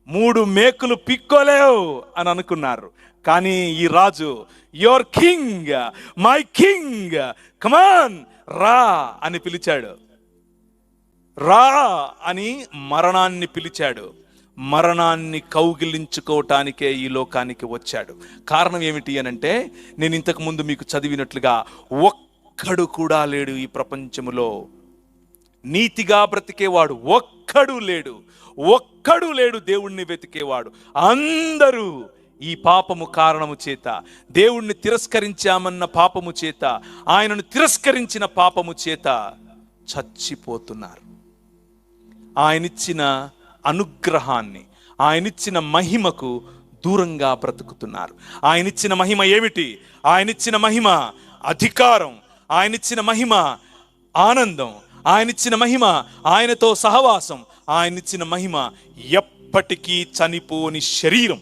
3 మేకులు పిక్కోలేవు అని అనుకున్నారు. కానీ ఈ రాజు, యువర్ కింగ్, మై కింగ్, కమాన్ రా అని పిలిచాడు. రా అని మరణాన్ని పిలిచాడు. మరణాన్ని కౌగిలించుకోవటానికే ఈ లోకానికి వచ్చాడు. కారణం ఏమిటి అనంటే, నేను ఇంతకు ముందు మీకు చదివినట్లుగా ఒక్కడు కూడా లేడు ఈ ప్రపంచములో. నీతిగా బ్రతికేవాడు ఒక్కడు లేడు. దేవుణ్ణి వెతికేవాడు. అందరూ ఈ పాపము కారణము చేత, దేవుణ్ణి తిరస్కరించామన్న పాపము చేత, ఆయనను తిరస్కరించిన పాపము చేత చచ్చిపోతున్నారు. ఆయనిచ్చిన అనుగ్రహాన్ని, ఆయనిచ్చిన మహిమకు దూరంగా బ్రతుకుతున్నారు. ఆయనిచ్చిన మహిమ ఏమిటి? ఆయనిచ్చిన మహిమ అధికారం, ఆయనిచ్చిన మహిమ ఆనందం, ఆయనిచ్చిన మహిమ ఆయనతో సహవాసం, ఆయనిచ్చిన మహిమ ఎప్పటికీ చనిపోని శరీరం.